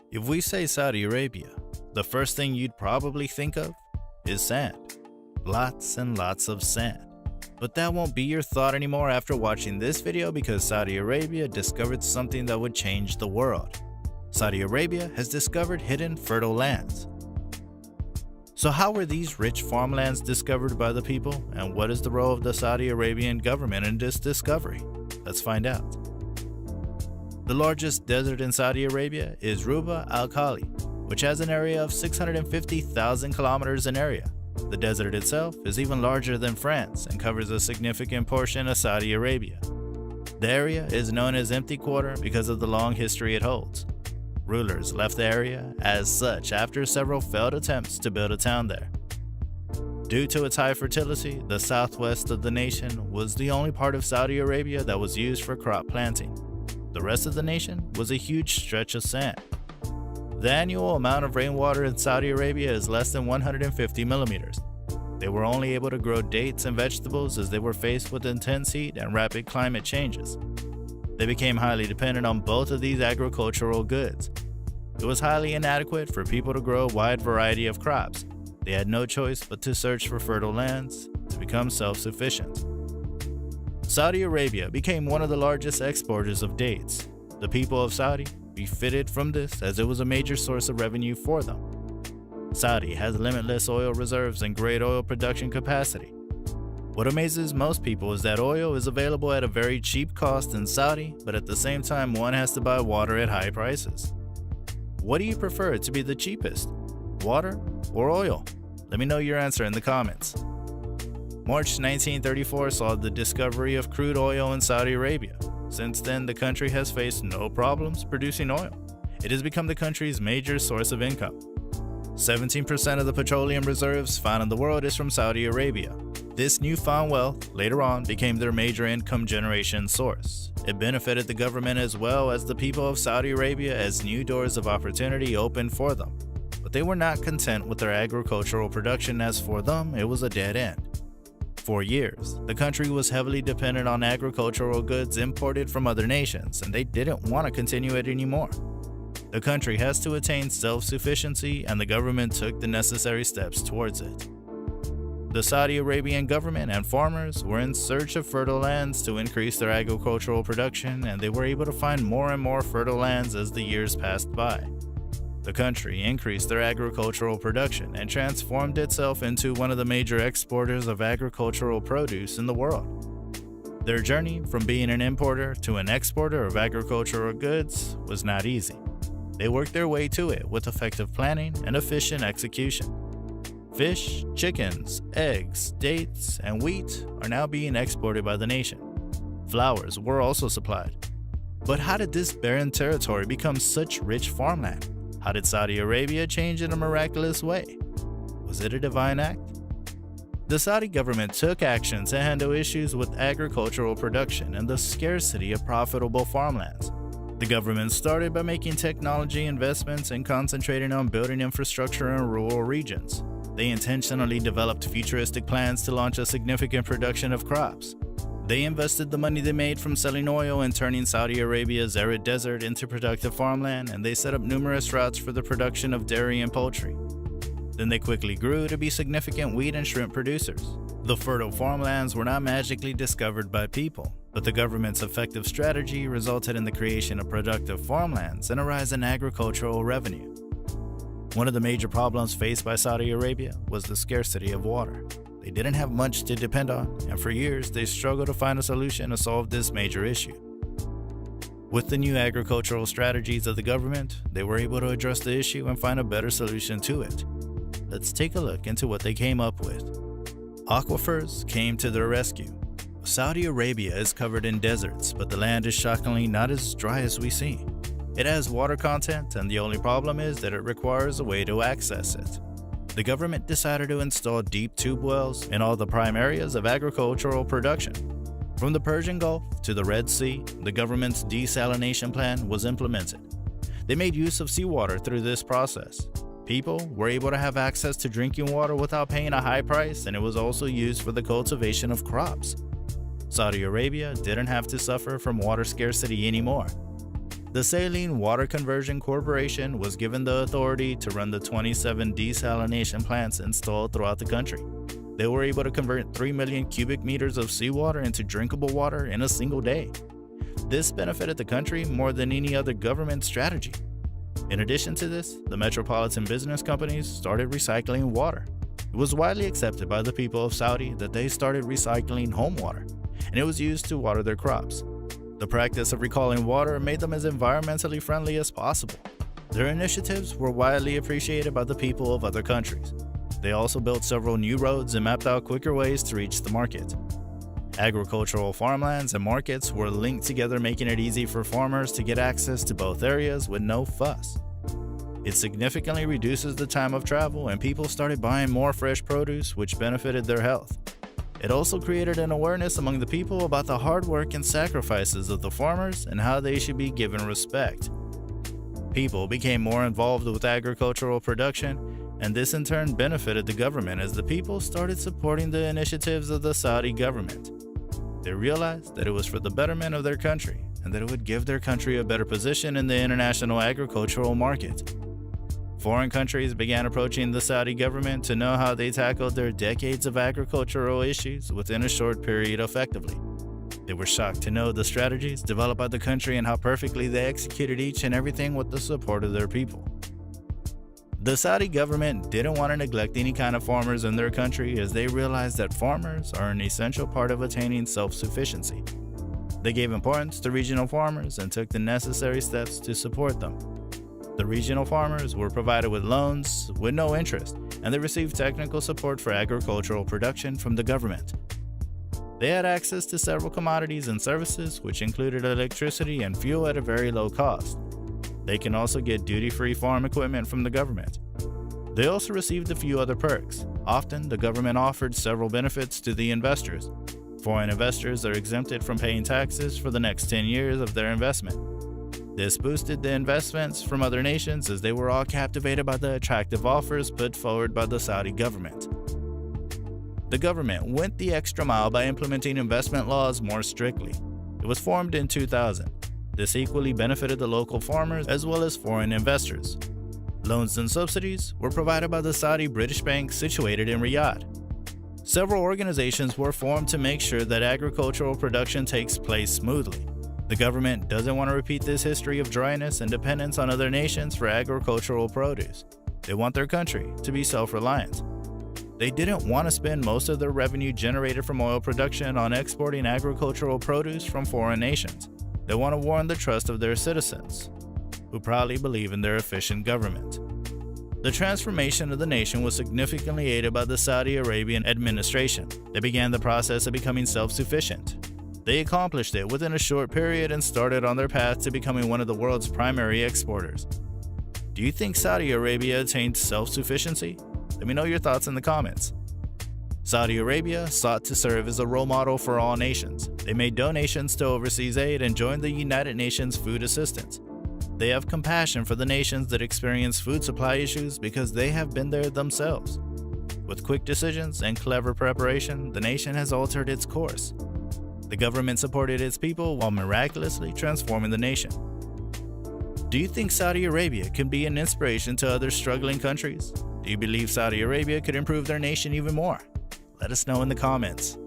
If we say Saudi Arabia, the first thing you'd probably think of is sand. Lots and lots of sand. But that won't be your thought anymore after watching this video, because Saudi Arabia discovered something that would change the world. Saudi Arabia has discovered hidden fertile lands. So how were these rich farmlands discovered by the people, and what is the role of the Saudi Arabian government in this discovery? Let's find out. The largest desert in Saudi Arabia is Ruba al-Khali, which has an area of 650,000 kilometers in area. The desert itself is even larger than France and covers a significant portion of Saudi Arabia. The area is known as Empty Quarter because of the long history it holds. Rulers left the area as such after several failed attempts to build a town there. Due to its high fertility, the southwest of the nation was the only part of Saudi Arabia that was used for crop planting. The rest of the nation was a huge stretch of sand. The annual amount of rainwater in Saudi Arabia is less than 150 millimeters. They were only able to grow dates and vegetables as they were faced with intense heat and rapid climate changes. They became highly dependent on both of these agricultural goods. It was highly inadequate for people to grow a wide variety of crops. They had no choice but to search for fertile lands to become self-sufficient. Saudi Arabia became one of the largest exporters of dates. The people of Saudi benefited from this as it was a major source of revenue for them. Saudi has limitless oil reserves and great oil production capacity. What amazes most people is that oil is available at a very cheap cost in Saudi, but at the same time one has to buy water at high prices. What do you prefer to be the cheapest, water or oil? Let me know your answer in the comments. March 1934 saw the discovery of crude oil in Saudi Arabia. Since then, the country has faced no problems producing oil. It has become the country's major source of income. 17% of the petroleum reserves found in the world is from Saudi Arabia. This newfound wealth later on became their major income generation source. It benefited the government as well as the people of Saudi Arabia as new doors of opportunity opened for them. But they were not content with their agricultural production, as for them it was a dead end. For years, the country was heavily dependent on agricultural goods imported from other nations, and they didn't want to continue it anymore. The country has to attain self-sufficiency, and the government took the necessary steps towards it. The Saudi Arabian government and farmers were in search of fertile lands to increase their agricultural production, and they were able to find more and more fertile lands as the years passed by. The country increased their agricultural production and transformed itself into one of the major exporters of agricultural produce in the world. Their journey from being an importer to an exporter of agricultural goods was not easy. They worked their way to it with effective planning and efficient execution. Fish, chickens, eggs, dates, and wheat are now being exported by the nation. Flowers were also supplied. But how did this barren territory become such rich farmland? How did Saudi Arabia change in a miraculous way? Was it a divine act? The Saudi government took action to handle issues with agricultural production and the scarcity of profitable farmlands. The government started by making technology investments and concentrating on building infrastructure in rural regions. They intentionally developed futuristic plans to launch a significant production of crops. They invested the money they made from selling oil and turning Saudi Arabia's arid desert into productive farmland, and they set up numerous routes for the production of dairy and poultry. Then they quickly grew to be significant wheat and shrimp producers. The fertile farmlands were not magically discovered by people, but the government's effective strategy resulted in the creation of productive farmlands and a rise in agricultural revenue. One of the major problems faced by Saudi Arabia was the scarcity of water. They didn't have much to depend on, and for years they struggled to find a solution to solve this major issue. With the new agricultural strategies of the government, they were able to address the issue and find a better solution to it. Let's take a look into what they came up with. Aquifers came to their rescue. Saudi Arabia is covered in deserts, but the land is shockingly not as dry as we see. It has water content, and the only problem is that it requires a way to access it. The government decided to install deep tube wells in all the prime areas of agricultural production. From the Persian Gulf to the Red Sea, the government's desalination plan was implemented. They made use of seawater through this process. People were able to have access to drinking water without paying a high price, and it was also used for the cultivation of crops. Saudi Arabia didn't have to suffer from water scarcity anymore. The Saline Water Conversion Corporation was given the authority to run the 27 desalination plants installed throughout the country. They were able to convert 3 million cubic meters of seawater into drinkable water in a single day. This benefited the country more than any other government strategy. In addition to this, the metropolitan business companies started recycling water. It was widely accepted by the people of Saudi that they started recycling home water, and it was used to water their crops. The practice of recalling water made them as environmentally friendly as possible. Their initiatives were widely appreciated by the people of other countries. They also built several new roads and mapped out quicker ways to reach the market. Agricultural farmlands and markets were linked together, making it easy for farmers to get access to both areas with no fuss. It significantly reduces the time of travel, and people started buying more fresh produce, which benefited their health. It also created an awareness among the people about the hard work and sacrifices of the farmers and how they should be given respect. People became more involved with agricultural production, and this in turn benefited the government as the people started supporting the initiatives of the Saudi government. They realized that it was for the betterment of their country and that it would give their country a better position in the international agricultural market. Foreign countries began approaching the Saudi government to know how they tackled their decades of agricultural issues within a short period effectively. They were shocked to know the strategies developed by the country and how perfectly they executed each and everything with the support of their people. The Saudi government didn't want to neglect any kind of farmers in their country, as they realized that farmers are an essential part of attaining self-sufficiency. They gave importance to regional farmers and took the necessary steps to support them. The regional farmers were provided with loans with no interest, and they received technical support for agricultural production from the government. They had access to several commodities and services, which included electricity and fuel at a very low cost. They can also get duty-free farm equipment from the government. They also received a few other perks. Often, the government offered several benefits to the investors. Foreign investors are exempted from paying taxes for the next 10 years of their investment. This boosted the investments from other nations, as they were all captivated by the attractive offers put forward by the Saudi government. The government went the extra mile by implementing investment laws more strictly. It was formed in 2000. This equally benefited the local farmers as well as foreign investors. Loans and subsidies were provided by the Saudi British Bank situated in Riyadh. Several organizations were formed to make sure that agricultural production takes place smoothly. The government doesn't want to repeat this history of dryness and dependence on other nations for agricultural produce. They want their country to be self-reliant. They didn't want to spend most of their revenue generated from oil production on exporting agricultural produce from foreign nations. They want to warn the trust of their citizens, who proudly believe in their efficient government. The transformation of the nation was significantly aided by the Saudi Arabian administration. They began the process of becoming self-sufficient. They accomplished it within a short period and started on their path to becoming one of the world's primary exporters. Do you think Saudi Arabia attained self-sufficiency? Let me know your thoughts in the comments. Saudi Arabia sought to serve as a role model for all nations. They made donations to overseas aid and joined the United Nations Food Assistance. They have compassion for the nations that experience food supply issues because they have been there themselves. With quick decisions and clever preparation, the nation has altered its course. The government supported its people while miraculously transforming the nation. Do you think Saudi Arabia can be an inspiration to other struggling countries? Do you believe Saudi Arabia could improve their nation even more? Let us know in the comments.